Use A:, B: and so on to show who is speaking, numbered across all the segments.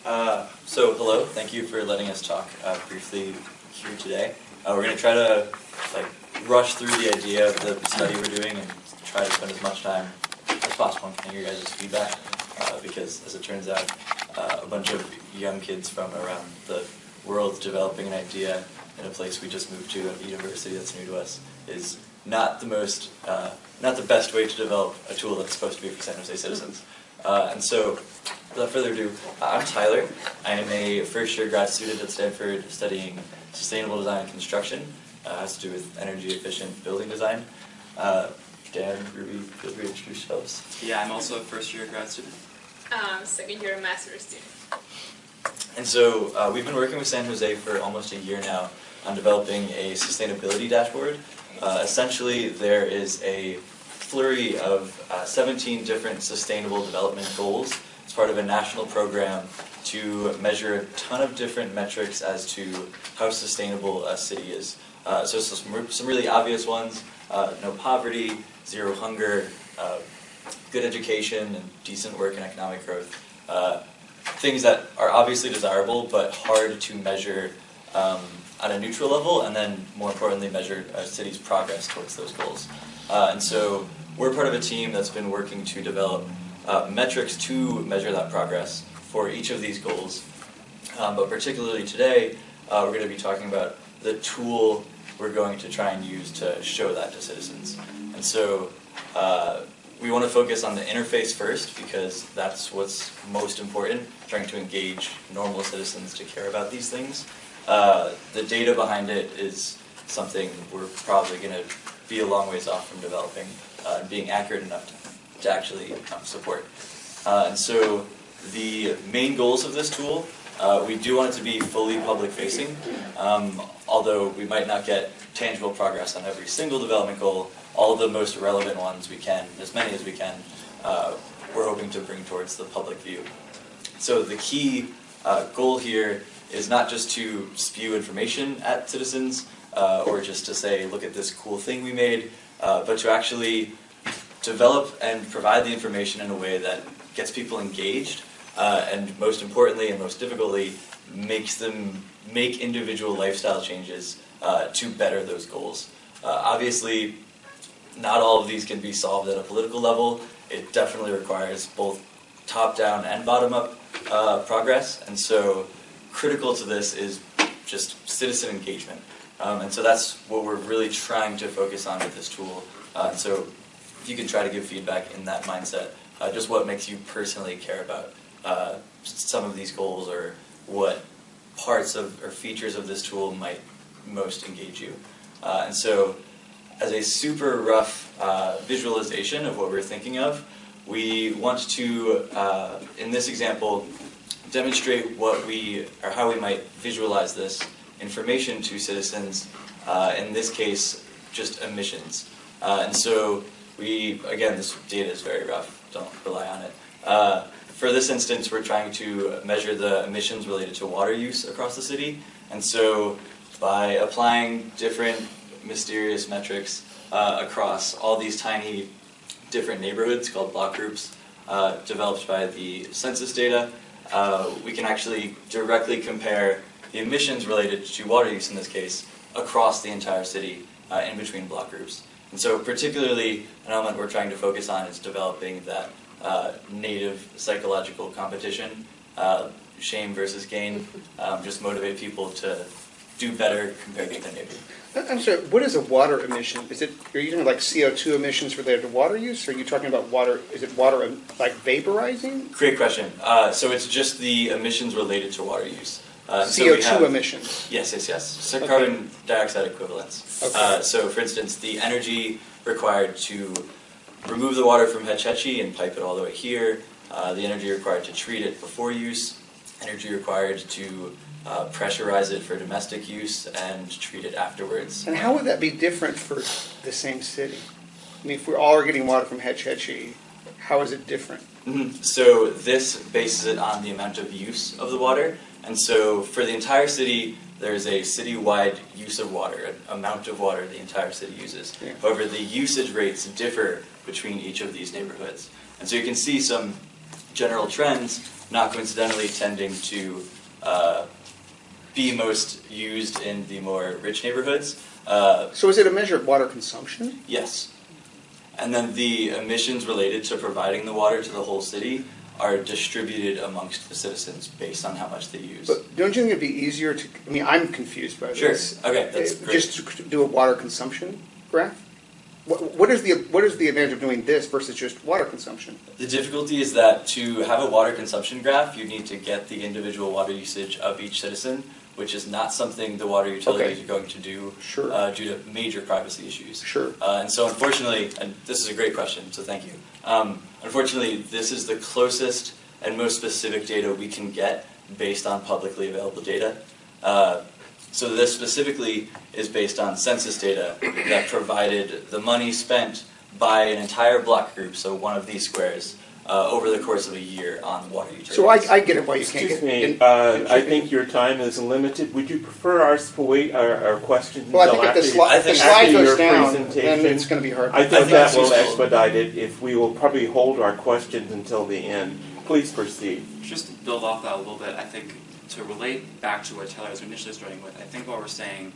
A: So hello, thank you for letting us talk briefly here today. We're going to try to rush through the idea of the study we're doing and try to spend as much time as possible on getting your guys' feedback because, as it turns out, a bunch of young kids from around the world developing an idea in a place we just moved to at a university that's new to us is not the best way to develop a tool that's supposed to be for San Jose citizens. And so, without further ado, I'm Tyler. I am a first-year grad student at Stanford studying sustainable design and construction. It has to do with energy-efficient building design. Dan, Ruby, feel free to introduce yourselves.
B: Yeah, I'm also a first-year grad student.
C: Second-year master's student.
A: And so, we've been working with San Jose for almost a year now on developing a sustainability dashboard. Essentially, there is a flurry of 17 different sustainable development goals. It's part of a national program to measure a ton of different metrics as to how sustainable a city is. So some really obvious ones: no poverty, zero hunger, good education, and decent work and economic growth. Things that are obviously desirable but hard to measure on a neutral level, and then more importantly measure a city's progress towards those goals. And so we're part of a team that's been working to develop metrics to measure that progress for each of these goals. But particularly today, we're going to be talking about the tool we're going to try and use to show that to citizens. And so we want to focus on the interface first because that's what's most important, trying to engage normal citizens to care about these things. The data behind it is something we're probably going to be a long ways off from developing and being accurate enough to actually support. And so the main goals of this tool, we do want it to be fully public-facing, although we might not get tangible progress on every single development goal. All of the most relevant ones we can, as many as we can, we're hoping to bring towards the public view. So the key goal here is not just to spew information at citizens or just to say, look at this cool thing we made, but to actually develop and provide the information in a way that gets people engaged and most importantly and most difficultly makes them make individual lifestyle changes to better those goals. Obviously, not all of these can be solved at a political level. It definitely requires both top-down and bottom-up progress, and so critical to this is just citizen engagement. And so that's what we're really trying to focus on with this tool. So if you can try to give feedback in that mindset, just what makes you personally care about some of these goals or what parts of or features of this tool might most engage you. And so as a super rough visualization of what we're thinking of, we want to, in this example, demonstrate what we, or how we might visualize this information to citizens, in this case, just emissions. And so again, this data is very rough, don't rely on it. For this instance, we're trying to measure the emissions related to water use across the city, and so by applying different mysterious metrics across all these tiny different neighborhoods called block groups developed by the census data, we can actually directly compare the emissions related to water use in this case across the entire city in between block groups. And so particularly an element we're trying to focus on is developing that native psychological competition, shame versus gain, just motivate people to do better compared to their neighbor.
D: I'm sorry, what is a water emission? Are you talking like CO2 emissions related to water use, or are you talking about water, is it water like vaporizing?
A: Great question. So it's just the emissions related to water use.
D: CO2 emissions?
A: Yes. So
D: okay.
A: Carbon dioxide equivalents.
D: Okay.
A: So for instance, the energy required to remove the water from Hetch Hetchy and pipe it all the way here, the energy required to treat it before use, energy required to pressurize it for domestic use and treat it afterwards.
D: And how would that be different for the same city? I mean, if we all are getting water from Hetch Hetchy, how is it different?
A: Mm-hmm. So this bases it on the amount of use of the water. And so for the entire city, there's a city-wide use of water, an amount of water the entire city uses.
D: Yeah.
A: However, the usage rates differ between each of these neighborhoods. And so you can see some general trends, not coincidentally tending to be most used in the more rich neighborhoods.
D: So is it a measure of water consumption?
A: Yes. And then the emissions related to providing the water to the whole city are distributed amongst the citizens based on how much they use.
D: But don't you think it'd be easier to, I mean, I'm confused by
A: Sure.
D: this.
A: Okay, that's great.
D: Just to do a water consumption graph? What is the advantage of doing this versus just water consumption?
A: The difficulty is that to have a water consumption graph, you need to get the individual water usage of each citizen, which is not something the water utilities
D: Okay.
A: are going to do
D: Sure.
A: due to major privacy issues.
D: Sure.
A: And so unfortunately, and this is a great question, so thank you. Unfortunately, this is the closest and most specific data we can get based on publicly available data. So this specifically is based on census data that provided the money spent by an entire block group, so one of these squares, over the course of a year on water utilities.
D: So I get it why you can't
E: Excuse
D: get.
E: me, I think your time is limited. Would you prefer us to wait our questions
D: Well, I
E: until
D: think if
E: after,
D: the
A: I think
D: slide
E: after
D: goes
E: your
D: down,
E: presentation?
D: then it's going to be hard.
E: I think
A: think
E: that
A: that's
E: will
A: useful.
E: expedite it if we will probably hold our questions until the end. Please proceed.
B: Just to build off that a little bit, I think to relate back to what Taylor was initially starting with, I think what we're saying,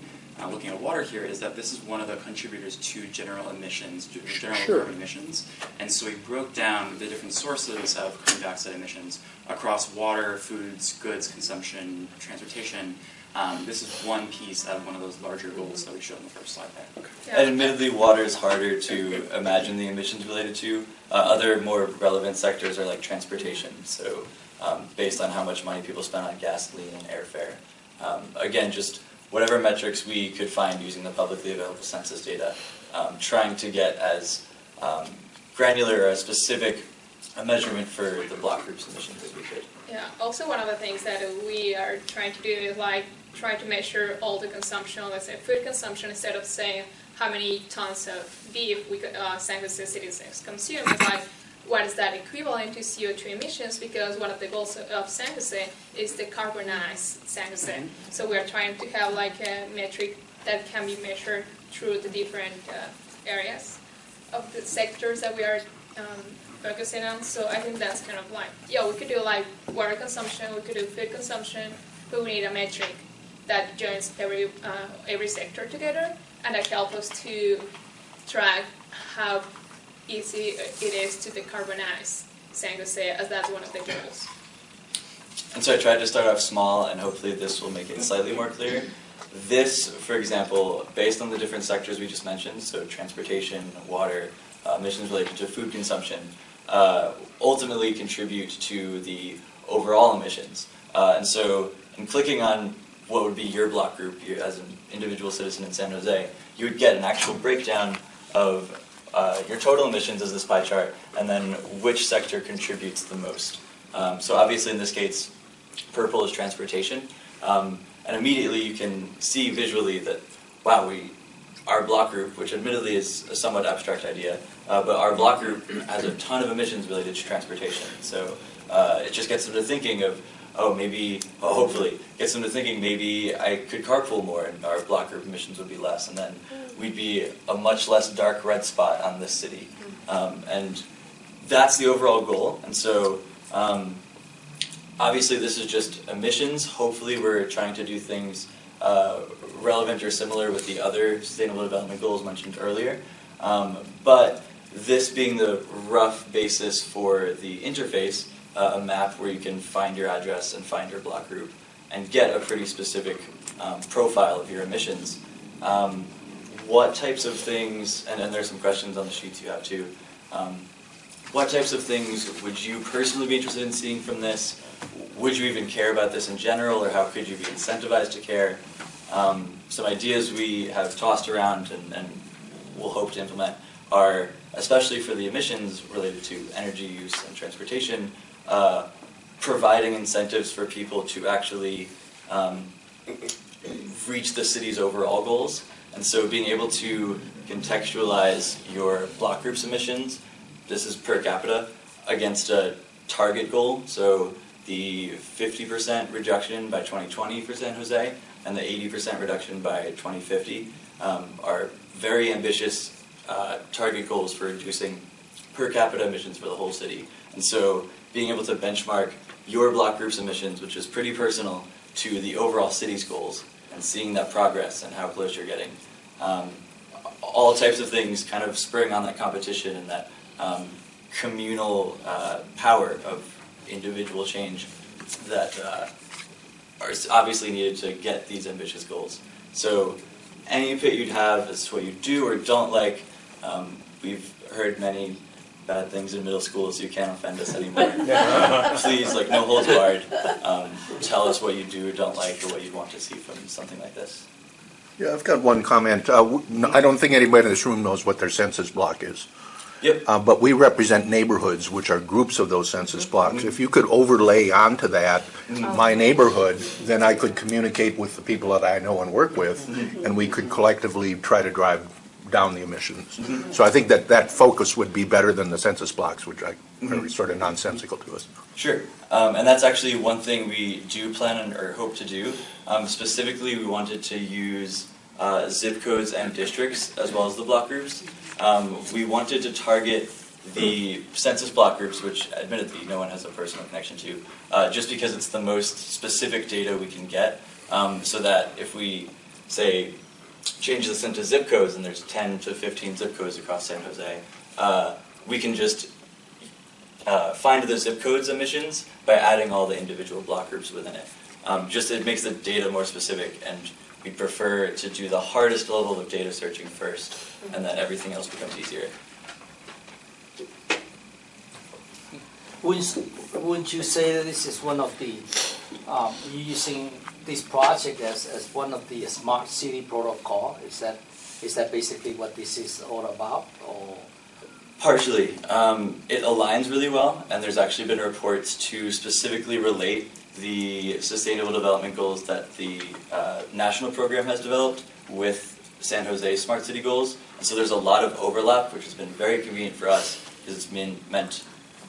B: looking at water here, is that this is one of the contributors to general emissions, general
D: Sure.
B: carbon emissions. And so we broke down the different sources of carbon dioxide emissions across water, foods, goods, consumption, transportation. This is one piece of one of those larger goals that we showed in the first slide there.
C: Yeah.
A: And admittedly, water is harder to imagine the emissions related to. Other more relevant sectors are like transportation, so based on how much money people spend on gasoline and airfare. Again, just whatever metrics we could find using the publicly available census data, trying to get as granular or as specific a measurement for the block group's emissions as we could.
C: Yeah, also one of the things that we are trying to do is like trying to measure all the consumption, let's say food consumption, instead of saying how many tons of beef we could, San Jose citizens consume. It's like, what is that equivalent to CO2 emissions? Because one of the goals of San Jose is the carbonized San Jose. So we are trying to have like a metric that can be measured through the different areas of the sectors that we are focusing on. So I think that's kind of like, yeah, we could do like water consumption, we could do food consumption, but we need a metric that joins every sector together and that helps us to track how easy it is to decarbonize San Jose, as that's one of the goals.
A: And so I tried to start off small, and hopefully this will make it slightly more clear. This, for example, based on the different sectors we just mentioned, so transportation, water, emissions related to food consumption, ultimately contribute to the overall emissions. And so in clicking on what would be your block group as an individual citizen in San Jose, you would get an actual breakdown of your total emissions as this pie chart, and then which sector contributes the most. So obviously in this case, purple is transportation, and immediately you can see visually that, wow, our block group, which admittedly is a somewhat abstract idea, but our block group has a ton of emissions related to transportation. So it just gets them to thinking of, hopefully, gets them to thinking maybe I could carpool more and our block group emissions would be less, and then we'd be a much less dark red spot on this city. And that's the overall goal. And so obviously this is just emissions. Hopefully we're trying to do things relevant or similar with the other sustainable development goals mentioned earlier. But this being the rough basis for the interface, a map where you can find your address and find your block group and get a pretty specific profile of your emissions. What types of things, and there's some questions on the sheets you have too, what types of things would you personally be interested in seeing from this? Would you even care about this in general, or how could you be incentivized to care? Some ideas we have tossed around and we'll hope to implement are, especially for the emissions related to energy use and transportation, providing incentives for people to actually reach the city's overall goals. And so being able to contextualize your block group's emissions, this is per capita, against a target goal. So the 50% reduction by 2020 for San Jose and the 80% reduction by 2050 are very ambitious target goals for reducing per capita emissions for the whole city. And so being able to benchmark your block group's emissions, which is pretty personal, to the overall city's goals, and seeing that progress and how close you're getting. All types of things kind of spurring on that competition and that communal power of individual change that are obviously needed to get these ambitious goals. So any input you'd have as to what you do or don't like, we've heard many bad things in middle school, so you can't offend us anymore. Please, like, no holds barred. Tell us what you do or don't like or what you'd want to see from something like this.
F: Yeah, I've got one comment. I don't think anybody in this room knows what their census block is.
A: Yep.
F: But we represent neighborhoods, which are groups of those census blocks. If you could overlay onto that my neighborhood, then I could communicate with the people that I know and work with, and we could collectively try to drive down the emissions. So I think that focus would be better than the census blocks, which are sort of nonsensical to us.
A: Sure. And that's actually one thing we do plan on, or hope to do. Specifically, we wanted to use zip codes and districts as well as the block groups. We wanted to target the census block groups, which admittedly no one has a personal connection to, just because it's the most specific data we can get, so that if we, say, change this into zip codes, and there's 10 to 15 zip codes across San Jose, we can just find the zip codes emissions by adding all the individual block groups within it. Just it makes the data more specific, and we prefer to do the hardest level of data searching first, and then everything else becomes easier.
G: Would you say that this is one of the, using this project as one of the smart city protocol? Is that basically what this is all about? Or?
A: Partially. It aligns really well, and there's actually been reports to specifically relate the Sustainable Development Goals that the national program has developed with San Jose's Smart City Goals. And so there's a lot of overlap, which has been very convenient for us, because it's meant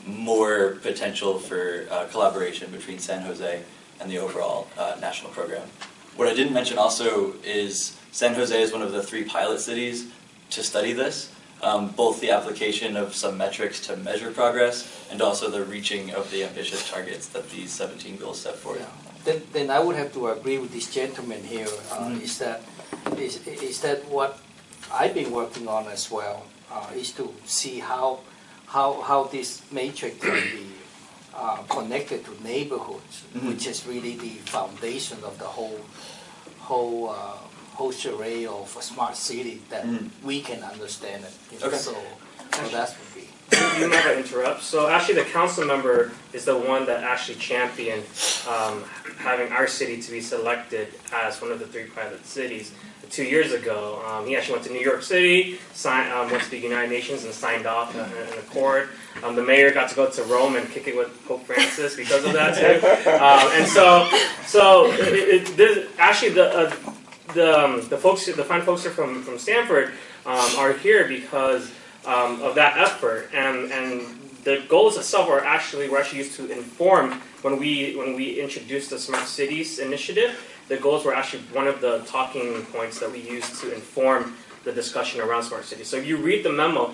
A: more potential for collaboration between San Jose and the overall national program. What I didn't mention also is San Jose is one of the 3 pilot cities to study this, both the application of some metrics to measure progress and also the reaching of the ambitious targets that these 17 goals set forth.
G: Yeah. Then I would have to agree with this gentleman here. Is that what I've been working on as well, is to see how this matrix can be connected to neighborhoods, which is really the foundation of the whole charade of a smart city that we can understand it. You know?
A: Okay.
G: So that's would be.
H: You might have interrupt. So actually, the council member is the one that actually championed having our city to be selected as one of the 3 pilot cities 2 years ago. He actually went to New York City, went to the United Nations, and signed off an accord. The mayor got to go to Rome and kick it with Pope Francis because of that too. And so actually the fine folks here from Stanford are here because of that effort, and the goals itself were actually used to inform when we introduced the Smart Cities initiative. The goals were actually one of the talking points that we used to inform the discussion around smart cities. So if you read the memo,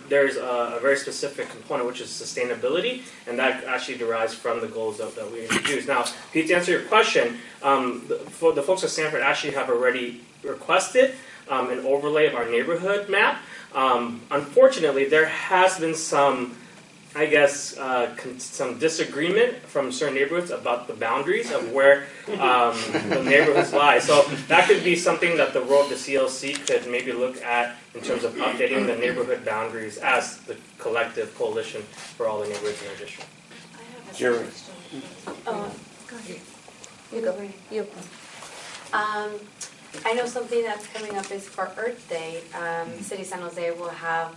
H: there's a very specific component, which is sustainability, and that actually derives from the goals that we introduced. Now, Pete, to answer your question, the folks at Stanford actually have already requested an overlay of our neighborhood map. Unfortunately, there has been some, I guess, some disagreement from certain neighborhoods about the boundaries of where the neighborhoods lie. So that could be something that the role of the CLC could maybe look at in terms of updating the neighborhood boundaries as the collective coalition for all the neighborhoods in our district.
E: Jerry.
I: Go ahead. You go. You go. I know something that's coming up is for Earth Day. City San Jose will have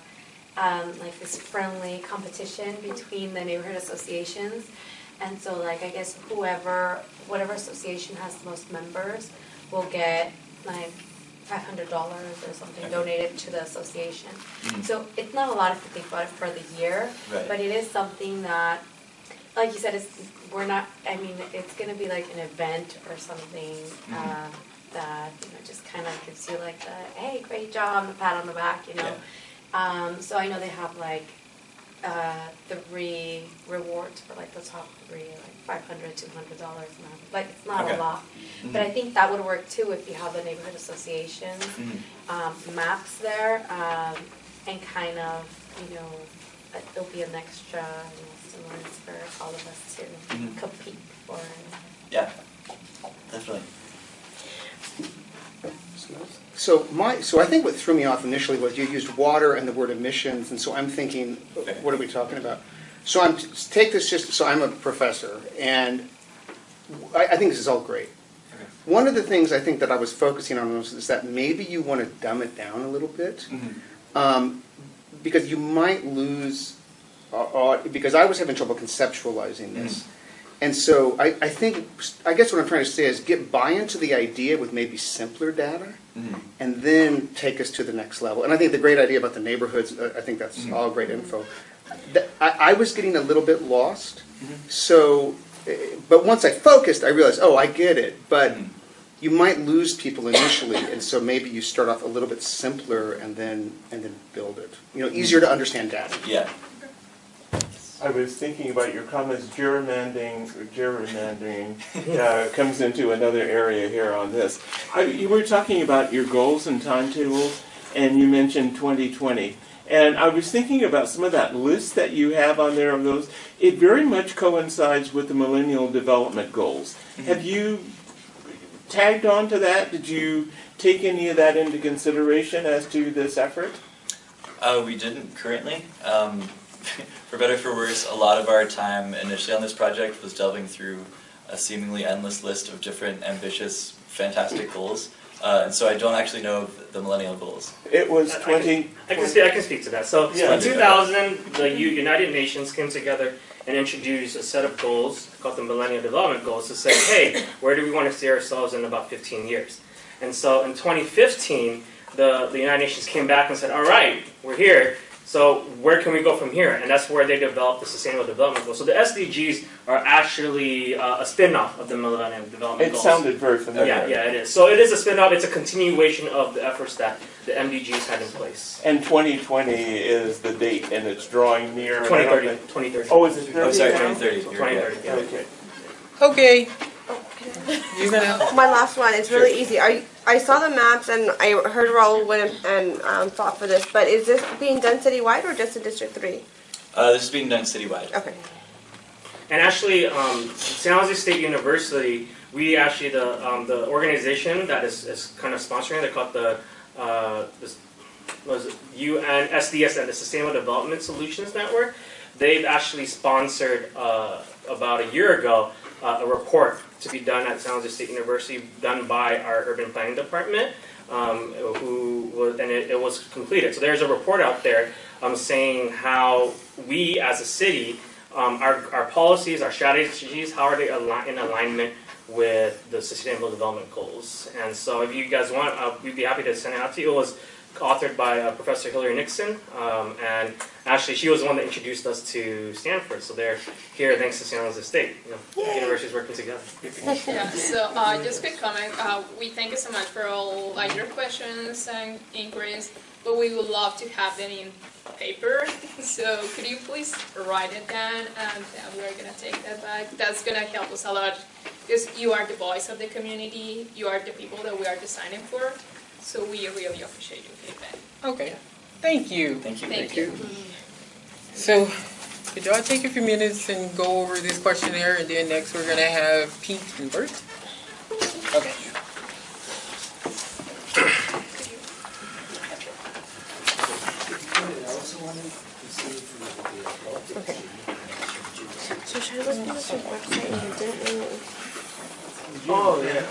I: like this friendly competition between the neighborhood associations, and so like I guess whatever association has the most members will get like $500 or something donated to the association. So it's not a lot if you think about it for the year, but it is something that, like you said, we're not. I mean, it's gonna be like an event or something that just kind of gives you like the hey, great job, the pat on the back, So I know they have like three rewards for like the top three, like $500, $200. Like it's not
A: Okay.
I: a lot, but I think that would work too if you have the neighborhood associations maps there, and kind of it'll be an extra stimulus for all of us to compete for.
A: Yeah, definitely.
D: So I think what threw me off initially was you used water and the word emissions, and so I'm thinking, what are we talking about? So I'm a professor, and I think this is all great.
A: Okay.
D: One of the things I think that I was focusing on is that maybe you want to dumb it down a little bit, because you might lose, because I was having trouble conceptualizing this. And so I guess what I'm trying to say is get buy-in to the idea with maybe simpler data, and then take us to the next level. And I think the great idea about the neighborhoods, I think that's all great info. I was getting a little bit lost, so, but once I focused, I realized, oh, I get it, but you might lose people initially, and so maybe you start off a little bit simpler and then build it. Easier to understand data.
A: Yeah.
E: I was thinking about your comments. Gerrymandering comes into another area here on this. You were talking about your goals and timetables, and you mentioned 2020. And I was thinking about some of that list that you have on there of those. It very much coincides with the Millennial Development Goals. Have you tagged on to that? Did you take any of that into consideration as to this effort?
A: We didn't currently. For better or for worse, a lot of our time initially on this project was delving through a seemingly endless list of different ambitious, fantastic goals. And so I don't actually know the millennial goals.
E: It was 20...
H: I can speak to that. So in 2000, the United Nations came together and introduced a set of goals called the Millennium Development Goals to say, hey, where do we want to see ourselves in about 15 years? And so in 2015, the United Nations came back and said, all right, we're here. So where can we go from here? And that's where they developed the Sustainable Development Goals. So the SDGs are actually a spin-off of the Millennium Development Goals.
E: It sounded very familiar.
H: Yeah, it is. So it is a spin-off. It's a continuation of the efforts that the MDGs had in place.
E: And 2020 is the date, and it's drawing near.
H: 2030.
E: Oh, is it 30?
A: Oh, sorry,
E: now?
A: 2030.
H: 2030, yeah.
E: Okay.
J: Okay. You're gonna.
K: My last one. It's really easy. I saw the maps and I heard Raul went and fought for this. But is this being done citywide or just in District 3?
A: This is being done citywide.
K: Okay.
H: And actually, San Jose State University, we actually the organization that is kind of sponsoring. They're called the UNSDS and the Sustainable Development Solutions Network. They've actually sponsored about a year ago a report to be done at San Jose State University, done by our urban planning department, it was completed. So there's a report out there saying how we as a city, our policies, our strategies, how are they in alignment with the Sustainable Development Goals. And so if you guys want, we'd be happy to send it out to you. It was authored by Professor Hillary Nixon, and actually she was the one that introduced us to Stanford, so they're here thanks to San Jose State. Universities working together.
C: Yeah, so just a quick comment. We thank you so much for all your questions and inquiries, but we would love to have them in paper. So could you please write it down, and we're going to take that back. That's going to help us a lot, because you are the voice of the community, you are the people that we are designing for. So we really appreciate your feedback.
J: Okay. Thank you.
A: Thank you.
C: Thank you.
J: So, could y'all take a few minutes and go over this questionnaire, and then next we're gonna have Pete and Bert. Okay.
K: Okay. So should I look at this website and you didn't know?
H: Oh, yeah.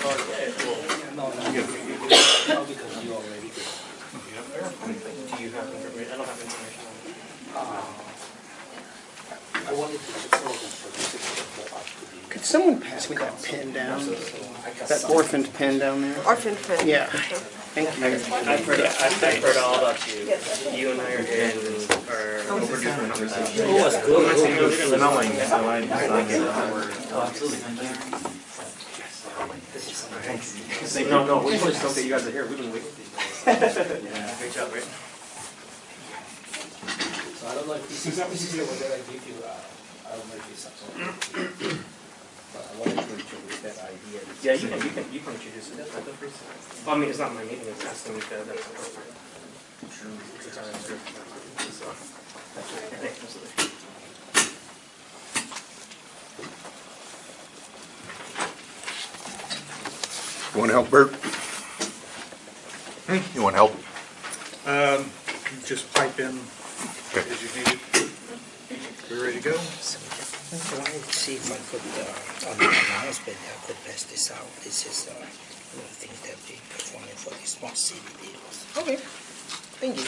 G: No, because you already did.
H: Do you have information? I don't have information on it.
G: I wanted to support them for this.
D: Could someone pass me that pen down? That orphaned pen down there?
K: Orphan Print.
D: Yeah. Thank you.
H: I've heard all about you. You and I are in our overdue for conversation.
G: Oh, that's good.
H: Smelling,
A: so I absolutely.
H: No, we just don't that you guys are here. We've been waiting.
A: Yeah, great job, right?
G: So I don't know know if this is the one that I give you. I don't know if it's something. But I wanted to introduce that idea.
H: Yeah, you can introduce it. Well, I mean, it's not my meeting. It's asking me to. That's appropriate. It's our group. So, absolutely.
F: You want to help, Bert? You want help?
L: Just pipe in
F: Okay.
L: as you need it. We're ready to go?
G: I wanted to see if I could, on the announcement, I could pass this out. This is one of the things that we performing for the smart city deals.
J: Okay, thank you.